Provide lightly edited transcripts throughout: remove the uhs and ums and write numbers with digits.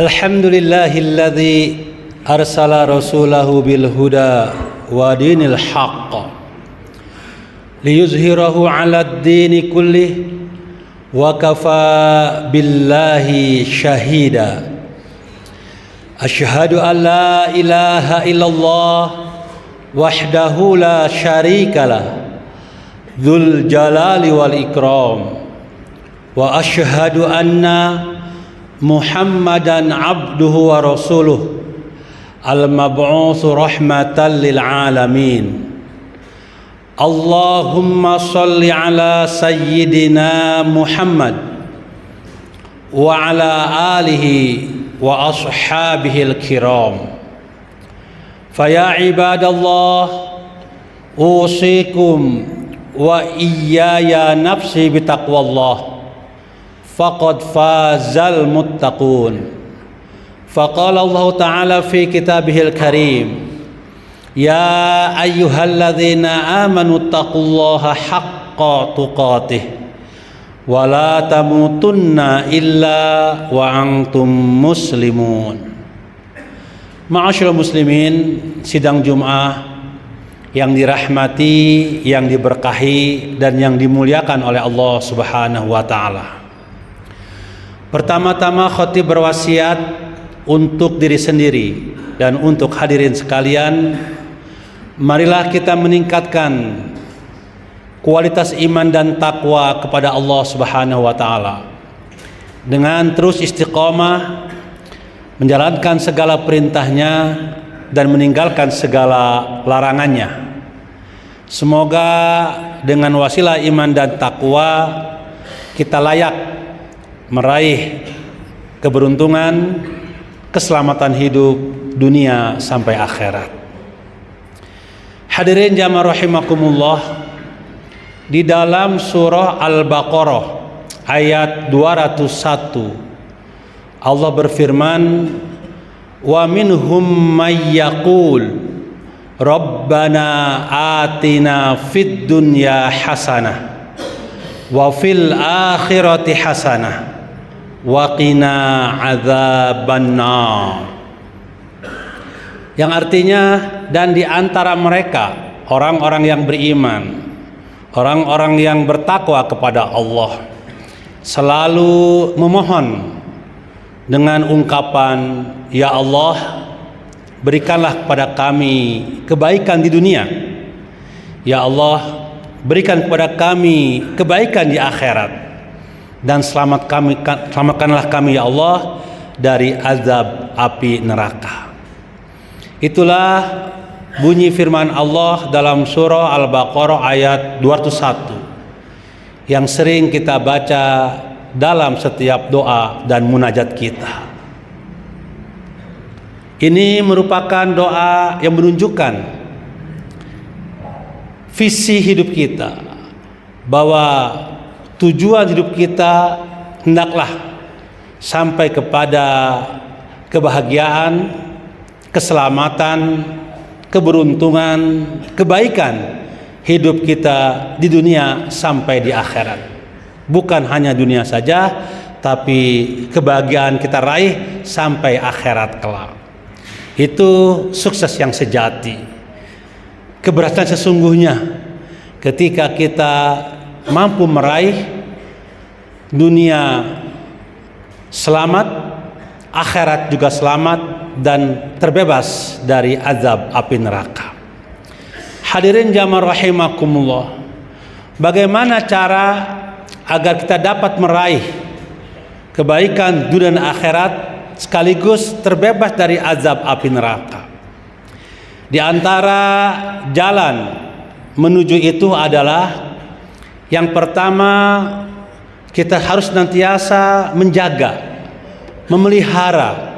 Alhamdulillahilladzi arsala rasulahu bil huda wa dinil haqq liyuzhirahu 'alad dini kullih wa kafa billahi syahida. Asyhadu an la ilaha illallah wahdahu la syarikalah dzul jalali wal ikram wa asyhadu anna Muhammadan abduhu wa rasuluh al-mab'utsu rahmatan lil alamin. Allahumma shalli ala sayyidina Muhammad wa ala alihi wa ashabihi al-kiram. Faya ibadallah usikum wa iyaya nafsi bitaqwallah faqad fazal muttaqun. Faqala Allah Ta'ala fi kitabihil karim, ya ayyuhalladzina amanu taqullaha haqqa tuqatih wa la tamutunna illa wa antum muslimun. Ma'asyiral muslimin, sidang Jum'ah yang dirahmati, yang diberkahi dan yang dimuliakan oleh Allah Subhanahu wa taala. Pertama-tama khatib berwasiat untuk diri sendiri dan untuk hadirin sekalian, marilah kita meningkatkan kualitas iman dan takwa kepada Allah Subhanahu wa taala dengan terus istiqomah menjalankan segala perintahnya dan meninggalkan segala larangannya. Semoga dengan wasilah iman dan takwa kita layak meraih keberuntungan, keselamatan hidup dunia sampai akhirat. Hadirin jamaah rahimakumullah, di dalam surah Al-Baqarah ayat 201 Allah berfirman, wa minhum may yaqul rabbana atina fid dunya hasanah wa fil akhirati hasanah wa qina adzabannar. Yang artinya, dan di antara mereka orang-orang yang beriman, orang-orang yang bertakwa kepada Allah, selalu memohon dengan ungkapan, ya Allah, berikanlah kepada kami kebaikan di dunia. Ya Allah, berikan kepada kami kebaikan di akhirat. Dan selamatkanlah kami ya Allah dari azab api neraka. Itulah bunyi firman Allah dalam surah Al-Baqarah ayat 201 yang sering kita baca dalam setiap doa dan munajat kita. Ini merupakan doa yang menunjukkan visi hidup kita, bahwa tujuan hidup kita hendaklah sampai kepada kebahagiaan, keselamatan, keberuntungan, kebaikan hidup kita di dunia sampai di akhirat. Bukan hanya dunia saja, tapi kebahagiaan kita raih sampai akhirat kelak. Itu sukses yang sejati. Keberhasilan sesungguhnya ketika kita mampu meraih dunia selamat, akhirat juga selamat dan terbebas dari azab api neraka. Hadirin jamaah rahimakumullah, bagaimana cara agar kita dapat meraih kebaikan dunia dan akhirat sekaligus terbebas dari azab api neraka? Di antara jalan menuju itu adalah, yang pertama, kita harus senantiasa menjaga, memelihara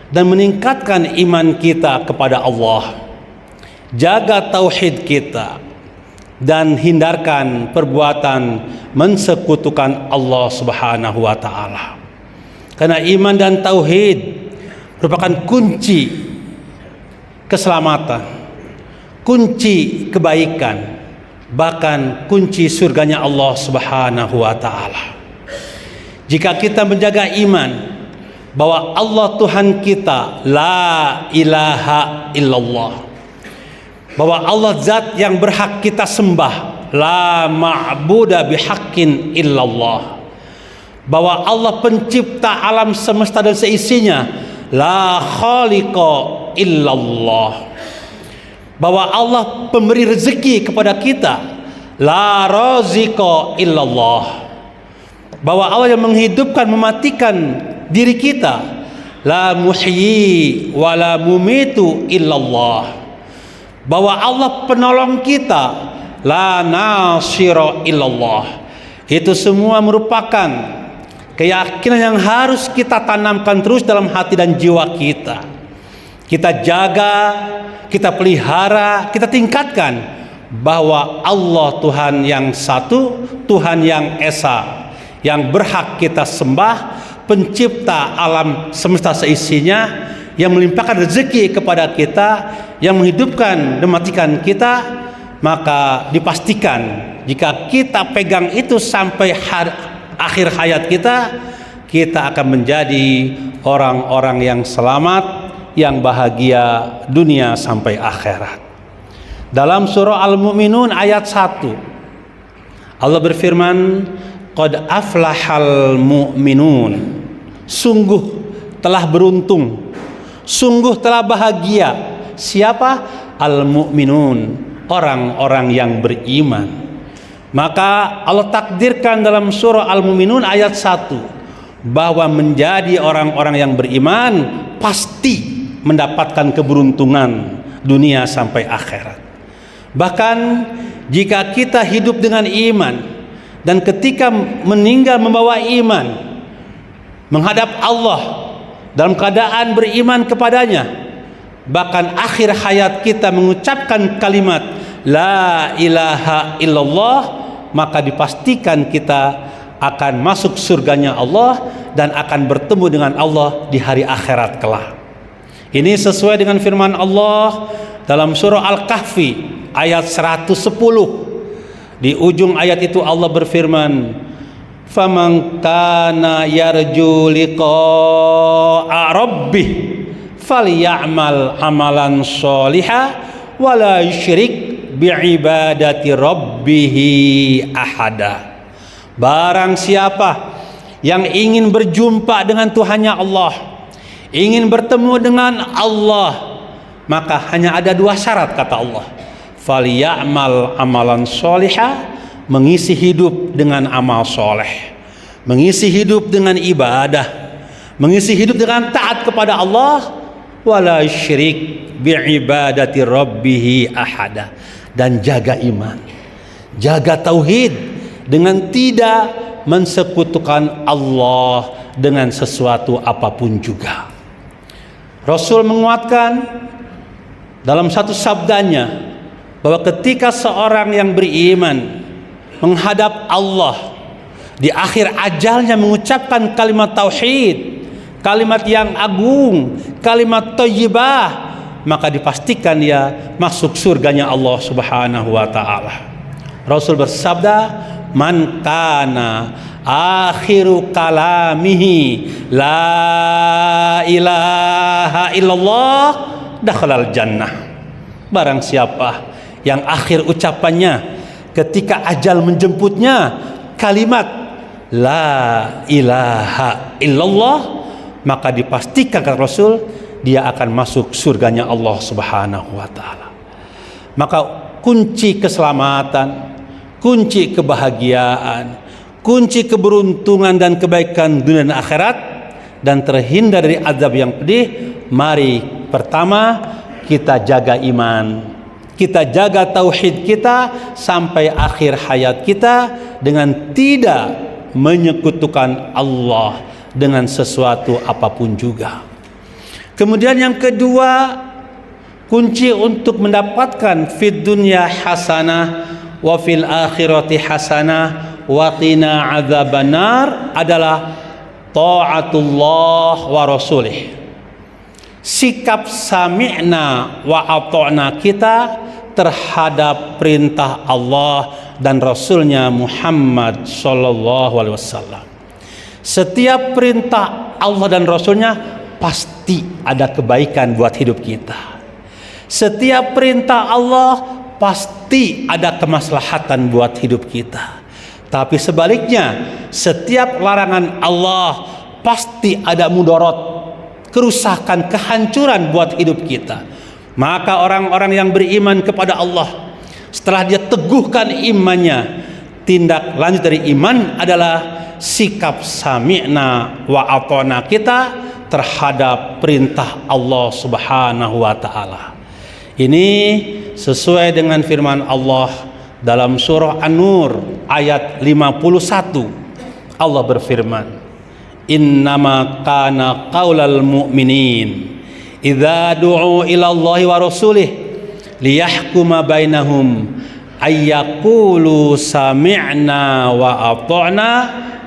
dan meningkatkan iman kita kepada Allah. Jaga tauhid kita dan hindarkan perbuatan mensekutukan Allah Subhanahu wa taala. Karena iman dan tauhid merupakan kunci keselamatan, kunci kebaikan, bahkan kunci surganya Allah Subhanahu wa taala. Jika kita menjaga iman, bahwa Allah Tuhan kita, la ilaha illallah. Bahwa Allah zat yang berhak kita sembah, la ma'buda bihaqqin illallah. Bahwa Allah pencipta alam semesta dan seisinya, la khaliqa illallah. Bahwa Allah pemberi rezeki kepada kita, la raziqa illallah. Bahwa Allah yang menghidupkan, mematikan diri kita, la muhyi wa la mumitu illallah. Bahwa Allah penolong kita, la nasira illallah. Itu semua merupakan keyakinan yang harus kita tanamkan terus dalam hati dan jiwa kita. Kita jaga, kita pelihara, kita tingkatkan bahwa Allah Tuhan yang satu, Tuhan yang esa, yang berhak kita sembah, pencipta alam semesta seisinya, yang melimpahkan rezeki kepada kita, yang menghidupkan dan mematikan kita. Maka dipastikan jika kita pegang itu sampai akhir hayat kita, kita akan menjadi orang-orang yang selamat, yang bahagia dunia sampai akhirat. Dalam surah Al-Mu'minun ayat 1, Allah berfirman, qad aflahal mu'minun. Sungguh telah beruntung, sungguh telah bahagia. Siapa? Al-mu'minun, orang-orang yang beriman. Maka Allah takdirkan dalam surah Al-Mu'minun ayat 1 bahwa menjadi orang-orang yang beriman pasti mendapatkan keberuntungan dunia sampai akhirat. Bahkan jika kita hidup dengan iman dan ketika meninggal membawa iman, menghadap Allah dalam keadaan beriman kepadanya, bahkan akhir hayat kita mengucapkan kalimat la ilaha illallah, maka dipastikan kita akan masuk surganya Allah dan akan bertemu dengan Allah di hari akhirat kelak. Ini sesuai dengan firman Allah dalam surah Al-Kahfi ayat 110. Di ujung ayat itu Allah berfirman, faman kana yarju liqa'a rabbih falyamal amalan sholiha wala yusyrik bi'ibadati rabbih ahada. Barang siapa yang ingin berjumpa dengan Tuhannya Allah, ingin bertemu dengan Allah, maka hanya ada dua syarat kata Allah. Falyamal amalan sholiha, mengisi hidup dengan amal soleh, mengisi hidup dengan ibadah, mengisi hidup dengan taat kepada Allah, wala syirik bi'ibadati rabbih ahada, dan jaga iman, jaga tauhid dengan tidak mensekutukan Allah dengan sesuatu apapun juga. Rasul menguatkan dalam satu sabdanya bahwa ketika seorang yang beriman menghadap Allah di akhir ajalnya mengucapkan kalimat tauhid, kalimat yang agung, kalimat thayyibah, maka dipastikan dia masuk surganya Allah Subhanahu wa taala. Rasul bersabda, man kana akhiru kalamihi la ilaha illallah dakhalal jannah. Barang siapa yang akhir ucapannya ketika ajal menjemputnya kalimat la ilaha illallah, maka dipastikan kata Rasul dia akan masuk surganya Allah Subhanahu wa taala. Maka kunci keselamatan, kunci kebahagiaan, kunci keberuntungan dan kebaikan dunia dan akhirat, dan terhindar dari azab yang pedih, mari pertama kita jaga iman, kita jaga tauhid kita sampai akhir hayat kita dengan tidak menyekutukan Allah dengan sesuatu apapun juga. Kemudian yang kedua, kunci untuk mendapatkan fid dunya hasanah wa fil akhirati hasanah wa qina adzabannar adalah ta'atullah wa rasulih. Sikap sami'na wa ata'na kita terhadap perintah Allah dan Rasulnya Muhammad sallallahu alaihi wasallam. Setiap perintah Allah dan Rasulnya pasti ada kebaikan buat hidup kita. Setiap perintah Allah pasti ada kemaslahatan buat hidup kita. Tapi sebaliknya, setiap larangan Allah pasti ada mudarat, kerusakan, kehancuran buat hidup kita. Maka orang-orang yang beriman kepada Allah, setelah dia teguhkan imannya, tindak lanjut dari iman adalah sikap sami'na wa ata'na kita terhadap perintah Allah Subhanahu wa taala. Ini sesuai dengan firman Allah dalam surah An-Nur ayat 51. Allah berfirman, "Innama kana qaulal mu'minin idza du'u ila Allahi wa rasulih liyahkuma bainahum ayyaqulu sami'na wa ata'na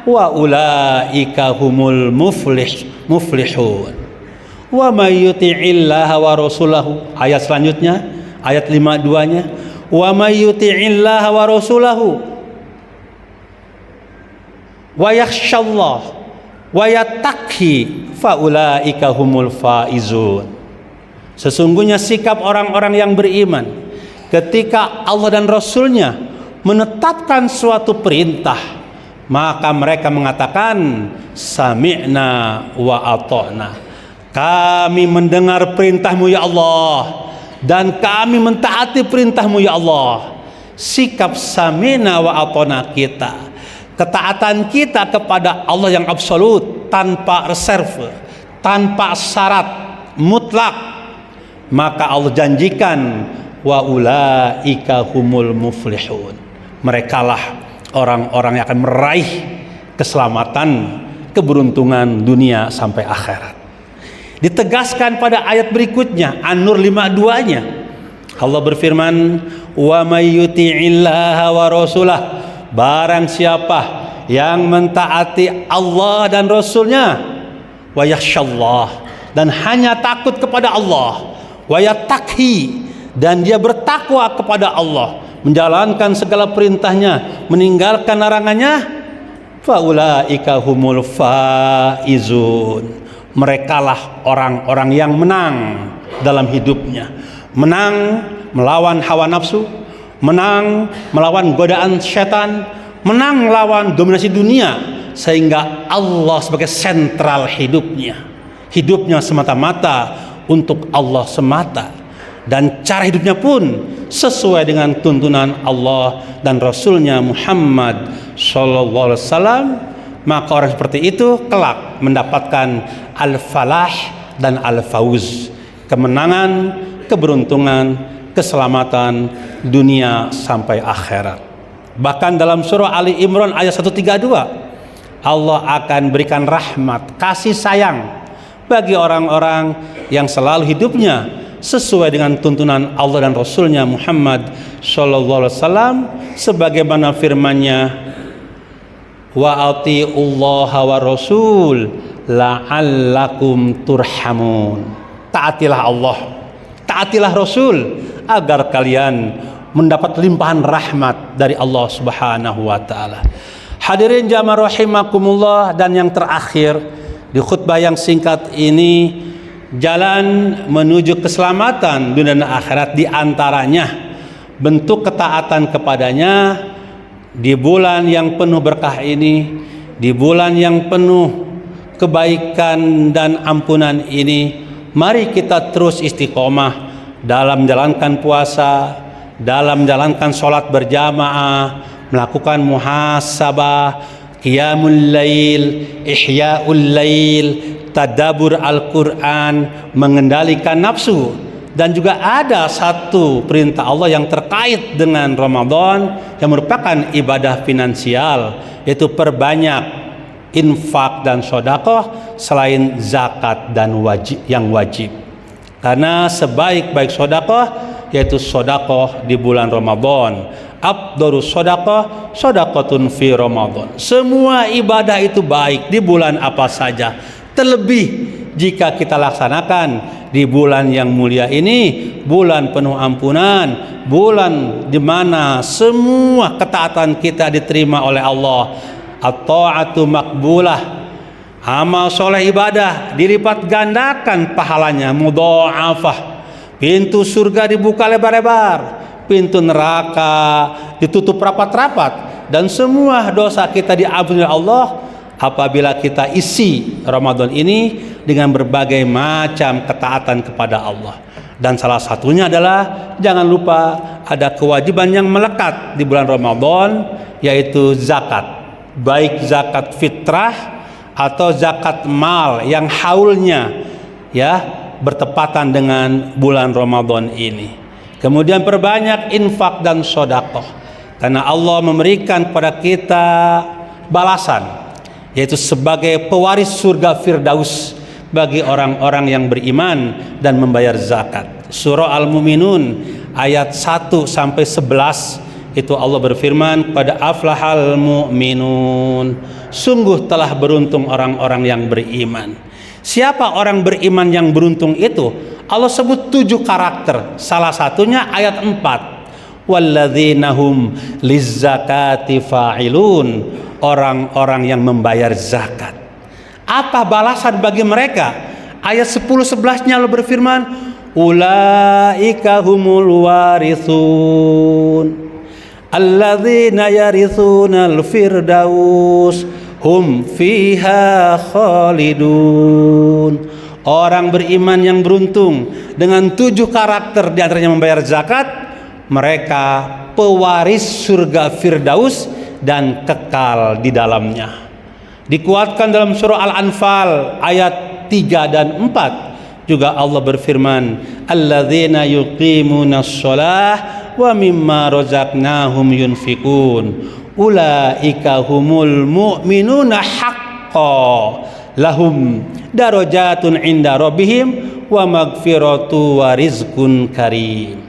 wa ulaika humul muflihun." Wa may yuti'illaha wa rasulahu, ayat selanjutnya ayat 52-nya, wa may yuti'illaha wa rasulahu wa yakhshallah wa yattaqi fa ulaika humul faizun. Sesungguhnya sikap orang-orang yang beriman ketika Allah dan Rasulnya menetapkan suatu perintah, maka mereka mengatakan sami'na wa ata'na, kami mendengar perintahmu ya Allah dan kami mentaati perintahmu ya Allah. Sikap sami'na wa ata'na kita, ketaatan kita kepada Allah yang absolut, tanpa reserve, tanpa syarat, mutlak, maka Allah janjikan wa ulaika humul muflihun, merekalah orang-orang yang akan meraih keselamatan, keberuntungan dunia sampai akhirat. Ditegaskan pada ayat berikutnya, An-Nur 52-nya, Allah berfirman, wa may yuti'illaha wa rasulah, barang siapa yang mentaati Allah dan Rasulnya, wa yakhshallah, dan hanya takut kepada Allah, wa yattaqi, dan dia bertakwa kepada Allah, menjalankan segala perintahnya, meninggalkan larangannya, fa ulaika humul faizun, merekalah orang-orang yang menang dalam hidupnya, menang melawan hawa nafsu, menang melawan godaan setan, menang melawan dominasi dunia, sehingga Allah sebagai sentral hidupnya, hidupnya semata-mata untuk Allah semata, dan cara hidupnya pun sesuai dengan tuntunan Allah dan Rasulnya Muhammad sallallahu alaihi wasallam. Maka orang seperti itu kelak mendapatkan al-falah dan al-fauz, kemenangan, keberuntungan, keselamatan dunia sampai akhirat. Bahkan dalam surah Ali Imran ayat 132, Allah akan berikan rahmat, kasih sayang bagi orang-orang yang selalu hidupnya sesuai dengan tuntunan Allah dan Rasulnya Muhammad sallallahu alaihi wasallam, sebagaimana firman-Nya, wa atiullaha wa rasul la'allakum turhamun. Taatilah Allah, taatilah Rasul, agar kalian mendapat limpahan rahmat dari Allah Subhanahu wa taala. Hadirin jamaah rahimakumullah, dan yang terakhir di khutbah yang singkat ini, jalan menuju keselamatan dunia dan akhirat, di antaranya bentuk ketaatan kepadanya di bulan yang penuh berkah ini, di bulan yang penuh kebaikan dan ampunan ini. Mari kita terus istiqomah dalam menjalankan puasa, dalam menjalankan sholat berjamaah, melakukan muhasabah, qiyamul lail, ihya'ul lail, tadabbur Al-Quran, mengendalikan nafsu. Dan juga ada satu perintah Allah yang terkait dengan Ramadan yang merupakan ibadah finansial, yaitu perbanyak infak dan sedekah selain zakat dan yang wajib. Karena sebaik-baik sedekah yaitu sedekah di bulan Ramadan. Afdhalus sedekah sedekatun fi Ramadan. Semua ibadah itu baik di bulan apa saja, terlebih jika kita laksanakan di bulan yang mulia ini, bulan penuh ampunan, bulan di mana semua ketaatan kita diterima oleh Allah. At-ta'atu maqbulah, Amal soleh ibadah dilipat gandakan pahalanya, mudha'afah. Pintu surga dibuka lebar-lebar, pintu neraka ditutup rapat-rapat, dan semua dosa kita diampuni oleh Allah apabila kita isi Ramadan ini dengan berbagai macam ketaatan kepada Allah. Dan salah satunya adalah jangan lupa ada kewajiban yang melekat di bulan Ramadan, yaitu zakat, baik zakat fitrah atau zakat mal yang haulnya bertepatan dengan bulan Ramadan ini. Kemudian perbanyak infak dan sedekah, karena Allah memberikan kepada kita balasan, yaitu sebagai pewaris surga Firdaus bagi orang-orang yang beriman dan membayar zakat. Surah Al-Mu'minun ayat 1 sampai 11 itu Allah berfirman, pada aflahal mu'minun, sungguh telah beruntung orang-orang yang beriman. Siapa orang beriman yang beruntung itu? Allah sebut 7 karakter. Salah satunya ayat 4, walladzina hum lizzakati fa'ilun, orang-orang yang membayar zakat. Apa balasan bagi mereka? Ayat 10-11-nya Allah berfirman, ulaika humul warithun alladzina yarithunal firdaus hum fiha khalidun. Orang beriman yang beruntung dengan 7 karakter, di antaranya membayar zakat, mereka pewaris surga Firdaus dan kekal di dalamnya. Dikuatkan dalam surah Al-Anfal ayat 3 dan 4 juga Allah berfirman, alladzina yuqimunas shalah wa mimma razaqnahum yunfikun ulaika humul mu'minuna haqqan lahum darajatun inda rabbihim wa magfiratu wa rizqun karim.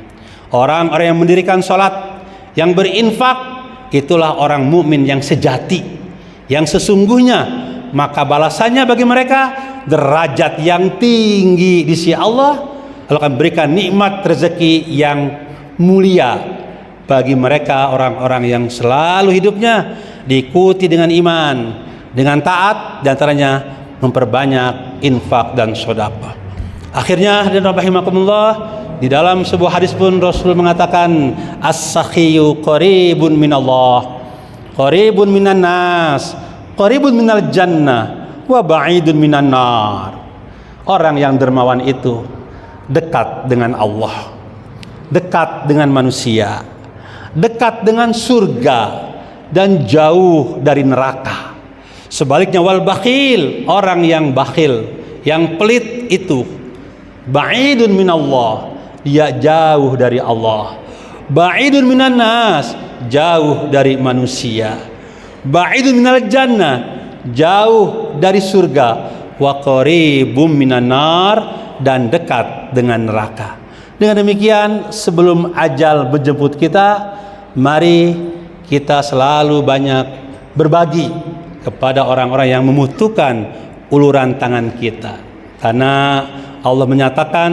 Orang-orang yang mendirikan salat, yang berinfak, itulah orang mukmin yang sejati, yang sesungguhnya, maka balasannya bagi mereka derajat yang tinggi di sisi Allah. Allah akan berikan nikmat rezeki yang mulia bagi mereka, orang-orang yang selalu hidupnya diikuti dengan iman, dengan taat, diantaranya memperbanyak infak dan sedekah. Akhirnya, dan rahimakumullah, di dalam sebuah hadis pun Rasul mengatakan, as-sakhiyu qaribun minallah, qaribun minan nas, qaribun minal jannah, wa ba'idun minan nar. Orang yang dermawan itu dekat dengan Allah, dekat dengan manusia, dekat dengan surga, dan jauh dari neraka. Sebaliknya, wal bakhil, orang yang bakhil, yang pelit itu ba'idun minallah, dia jauh dari Allah. Ba'idun minan nas, jauh dari manusia. Ba'idun minal jannah, jauh dari surga. Wa qaribum minan nar, dan dekat dengan neraka. Dengan demikian, sebelum ajal menjemput kita, mari kita selalu banyak berbagi kepada orang-orang yang membutuhkan uluran tangan kita. Karena Allah menyatakan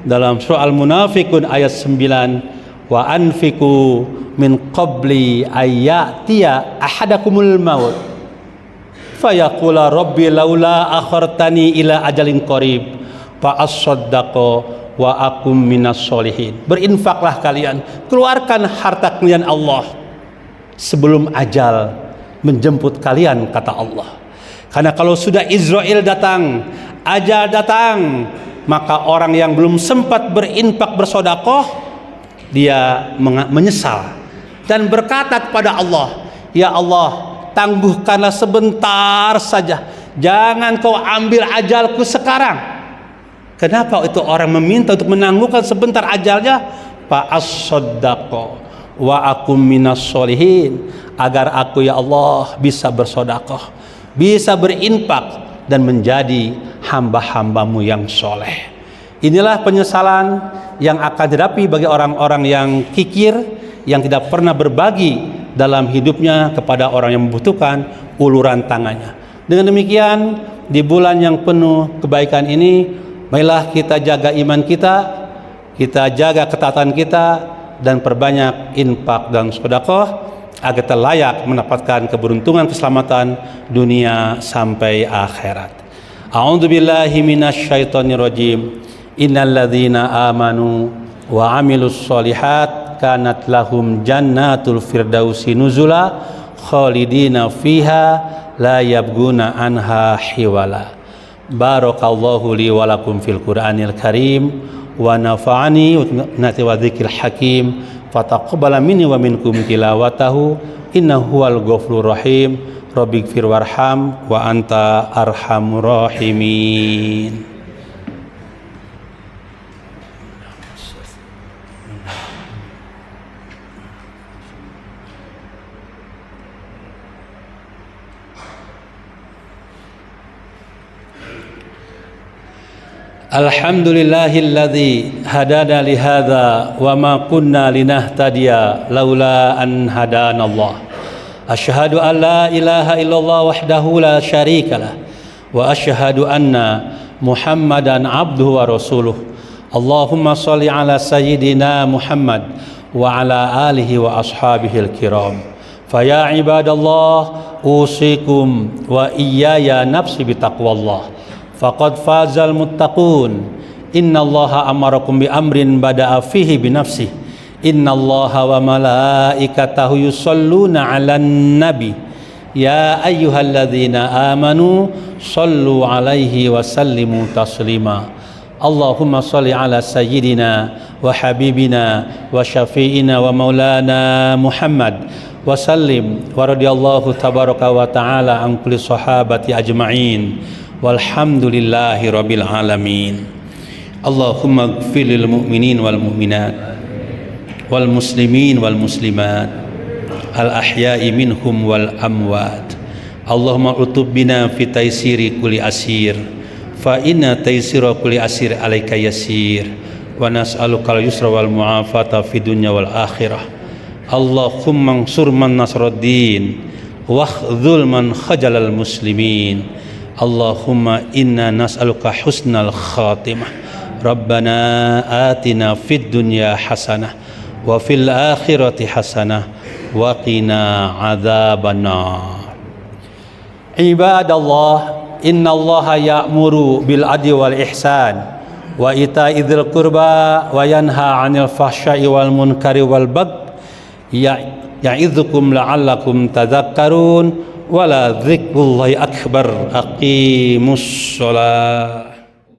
dalam surah Al-Munafiqun ayat 9, wa anfiqu min qabli ayyatiya ahadakumul maut fayaqula rabbi laula akhartani ila ajalin qarib fa asaddaqu wa akum minas solihin. Berinfaklah kalian, keluarkan harta kalian Allah sebelum ajal menjemput kalian, kata Allah. Karena kalau sudah Israel datang, ajal datang, maka orang yang belum sempat berinfak bersedekah, dia menyesal dan berkata kepada Allah, ya Allah, tangguhkanlah sebentar saja, jangan kau ambil ajalku sekarang. Kenapa itu orang meminta untuk menangguhkan sebentar ajalnya? Fa as-saddaqo wa akum minas solihin, agar aku, ya Allah, bisa bersedekah, bisa berinfak, dan menjadi hamba-hambamu yang soleh. Inilah penyesalan yang akan dihadapi bagi orang-orang yang kikir, yang tidak pernah berbagi dalam hidupnya kepada orang yang membutuhkan uluran tangannya. Dengan demikian, di bulan yang penuh kebaikan ini, marilah kita jaga iman kita jaga ketaatan kita, dan perbanyak infak dan sedekah. agar kita layak mendapatkan keberuntungan keselamatan dunia sampai akhirat. A'udzubillahi minasyaitonirrajim. Innalladzina amanu wa amilus solihat kanat lahum jannatul firdausi nuzula khalidina fiha la yabguna anha hiwala. Barakallahu li wa lakum fil Qur'anil Karim wa nafa'ani wa dzikril hakim fataqabbala minni wa minkum tilawatahu innahu huwal ghafurur rahim rabbighfir warham wa anta arhamur rahimin. Alhamdulillahilladzi hadana li hadza wa ma kunna linahtadiya laula an hadanallah. Asyhadu an la ilaha illallah wahdahu la syarikalah wa asyhadu anna Muhammadan abduhu wa rasuluh. Allahumma shalli ala sayyidina Muhammad wa ala alihi wa ashabihil kiram. Faya ibadallah usikum wa iyaya nafsi bitaqwallah. Faqad fazal muttaqun. Innallaha amarakum bi amrin bada'a fihi bi nafsihi. Innallaha wa malaikatahu yusholluna 'alan nabi. Ya ayyuhalladzina amanu shallu 'alaihi wa sallimu taslima. Allahumma shalli 'ala sayyidina wa habibina wa syafi'ina wa maulana Muhammad wa sallim wa radhiyallahu tabaraka wa ta'ala an kulli sahabati ajma'in. Walhamdulillahi rabbil alamin. Allahumma ighfir lil mu'minin wal mu'minat wal muslimin wal muslimat al ahya'i minhum wal amwat. Allahumma utub bina fi taysiri kulli asir fa inna taysira kulli asir alaika yasir wa nas'aluka al yusra wal mu'afata fi dunya wal akhirah. Allahumma ansur man nasruddin wa khdzul man khajalal muslimin. Allahumma inna nas'aluka husnal khatimah. Rabbana atina fid dunya hasanah wa fil akhirati hasanah wa qina adzabannar. Ibadallah, innallaha ya'muru bil adli wal ihsan wa ita'i dzil qurba wa yanha 'anil fahsya'i wal munkari wal baghi ya'idzukum la'allakum tadhakkarun. Wala dzikrullahi akbar. Aqimus shalah.